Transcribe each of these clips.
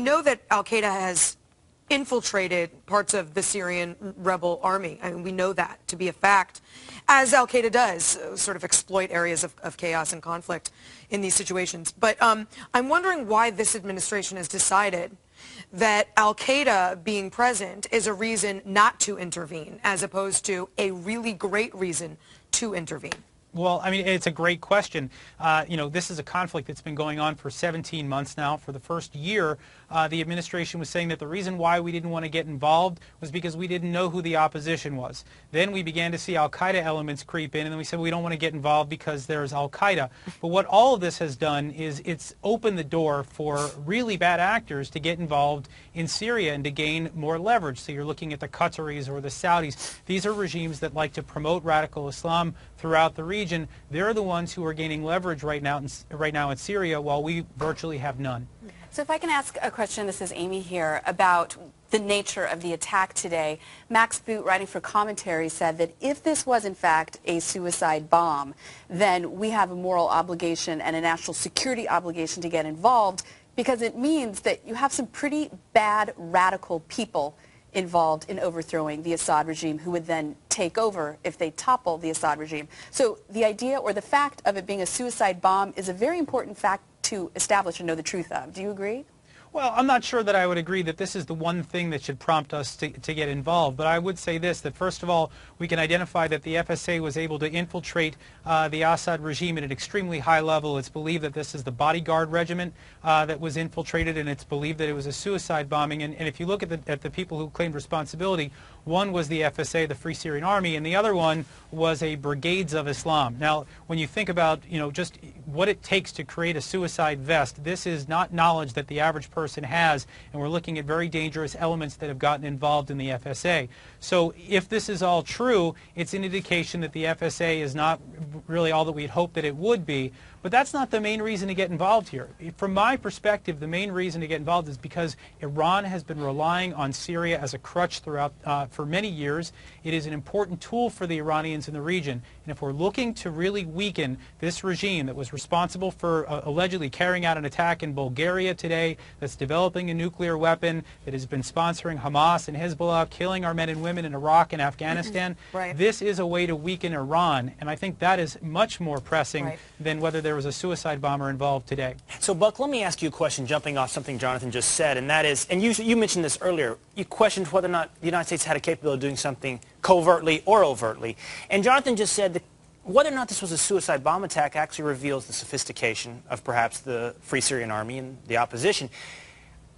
know that al-Qaeda has infiltrated parts of the Syrian rebel army. I mean, we know that to be a fact, as al-Qaeda does, sort of exploit areas of chaos and conflict in these situations. But I'm wondering why this administration has decided that al-Qaeda being present is a reason not to intervene, as opposed to a really great reason to intervene. Well, I mean, it's a great question. You know, this is a conflict that's been going on for 17 months now. For the first year, the administration was saying that the reason why we didn't want to get involved was because we didn't know who the opposition was. Then we began to see al-Qaeda elements creep in, and then we said we don't want to get involved because there's al-Qaeda. But what all of this has done is it's opened the door for really bad actors to get involved in Syria and to gain more leverage. So you're looking at the Qataris or the Saudis. These are regimes that like to promote radical Islam throughout the region. They're the ones who are gaining leverage right now in Syria, while we virtually have none. So if I can ask a question, this is Amy here, about the nature of the attack today. Max Boot, writing for Commentary, said that if this was in fact a suicide bomb, then we have a moral obligation and a national security obligation to get involved, because it means that you have some pretty bad radical people involved in overthrowing the Assad regime, who would then take over if they topple the Assad regime. So the idea or the fact of it being a suicide bomb is a very important fact to establish and know the truth of. Do you agree? Well, I'm not sure that I would agree that this is the one thing that should prompt us to get involved. But I would say this, that first of all, we can identify that the FSA was able to infiltrate the Assad regime at an extremely high level. It's believed that this is the bodyguard regiment that was infiltrated, and it's believed that it was a suicide bombing. And if you look at the people who claimed responsibility, one was the FSA, the Free Syrian Army, and the other one was a Brigades of Islam. Now, when you think about, you know, just what it takes to create a suicide vest, this is not knowledge that the average person has, and we're looking at very dangerous elements that have gotten involved in the FSA. So if this is all true, it's an indication that the FSA is not really all that we'd hoped that it would be. But that's not the main reason to get involved here. From my perspective, the main reason to get involved is because Iran has been relying on Syria as a crutch throughout for many years. It is an important tool for the Iranians in the region. And if we're looking to really weaken this regime that was responsible for allegedly carrying out an attack in Bulgaria today, that's developing a nuclear weapon, that has been sponsoring Hamas and Hezbollah, killing our men and women in Iraq and Afghanistan, Right. This is a way to weaken Iran. And I think that is much more pressing than whether there was a suicide bomber involved today. So, Buck, let me ask you a question jumping off something Jonathan just said, and that is, and you mentioned this earlier, you questioned whether or not the United States had a capability of doing something covertly or overtly. And Jonathan just said that whether or not this was a suicide bomb attack actually reveals the sophistication of perhaps the Free Syrian Army and the opposition.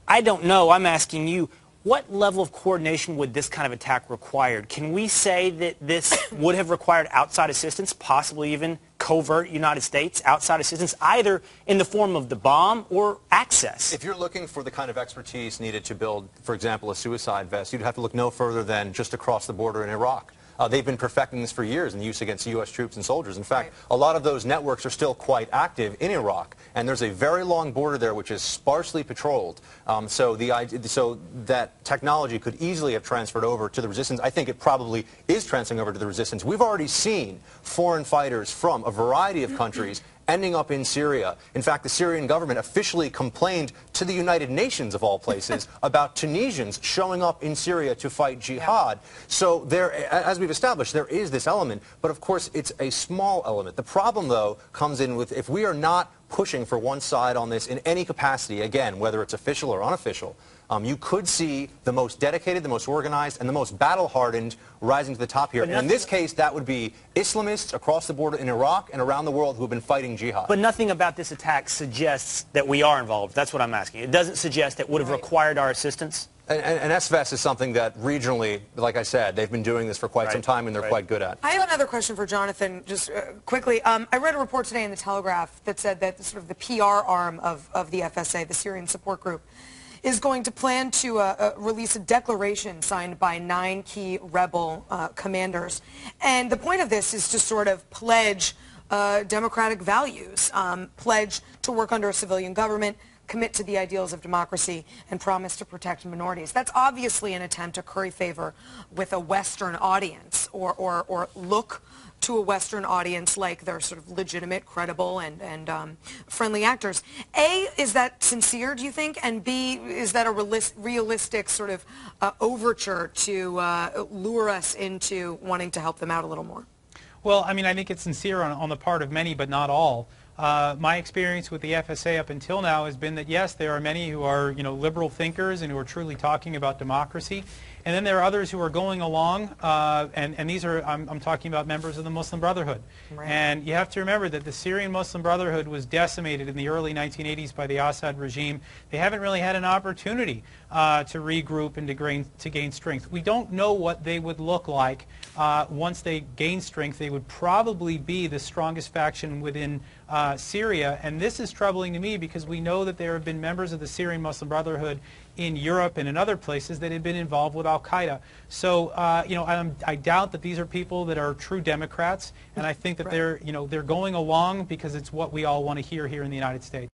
I don't know. I'm asking you, what level of coordination would this kind of attack require? Can we say that this would have required outside assistance, possibly even covert United States outside assistance, either in the form of the bomb or access? If you're looking for the kind of expertise needed to build, for example, a suicide vest, you'd have to look no further than just across the border in Iraq. They've been perfecting this for years in use against U.S. troops and soldiers. In fact, a lot of those networks are still quite active in Iraq, and there's a very long border there which is sparsely patrolled. So that technology could easily have transferred over to the resistance. I think it probably is transferring over to the resistance. We've already seen foreign fighters from a variety of countries ending up in Syria. In fact, the Syrian government officially complained to the United Nations, of all places, about Tunisians showing up in Syria to fight jihad. So there, as we've established, there is this element, but of course it's a small element. The problem, though, comes in with if we are not pushing for one side on this in any capacity, again, whether it's official or unofficial, you could see the most dedicated, the most organized, and the most battle-hardened rising to the top here. And in this case, that would be Islamists across the border in Iraq and around the world who have been fighting jihad. But nothing about this attack suggests that we are involved. That's what I'm asking. It doesn't suggest it would have required our assistance? And SVES is something that regionally, like I said, they've been doing this for quite some time and they're quite good at. I have another question for Jonathan, just quickly. I read a report today in the Telegraph that said that sort of the PR arm of the FSA, the Syrian Support Group, is going to plan to release a declaration signed by 9 key rebel commanders. And the point of this is to sort of pledge democratic values, pledge to work under a civilian government, commit to the ideals of democracy and promise to protect minorities. That's obviously an attempt to curry favor with a Western audience, or look to a Western audience like they're sort of legitimate, credible, and friendly actors. A, is that sincere, do you think? And B, is that a realistic sort of overture to lure us into wanting to help them out a little more? Well, I mean, I think it's sincere on the part of many, but not all. My experience with the FSA up until now has been that, yes, there are many who are, liberal thinkers and who are truly talking about democracy. And then there are others who are going along, and these are, I'm talking about members of the Muslim Brotherhood. Right. And you have to remember that the Syrian Muslim Brotherhood was decimated in the early 1980s by the Assad regime. They haven't really had an opportunity to regroup and to gain strength. We don't know what they would look like once they gain strength. They would probably be the strongest faction within Syria, and this is troubling to me because we know that there have been members of the Syrian Muslim Brotherhood in Europe and in other places that had been involved with Al-Qaeda. So, I doubt that these are people that are true Democrats, and I think that they're going along because it's what we all want to hear here in the United States.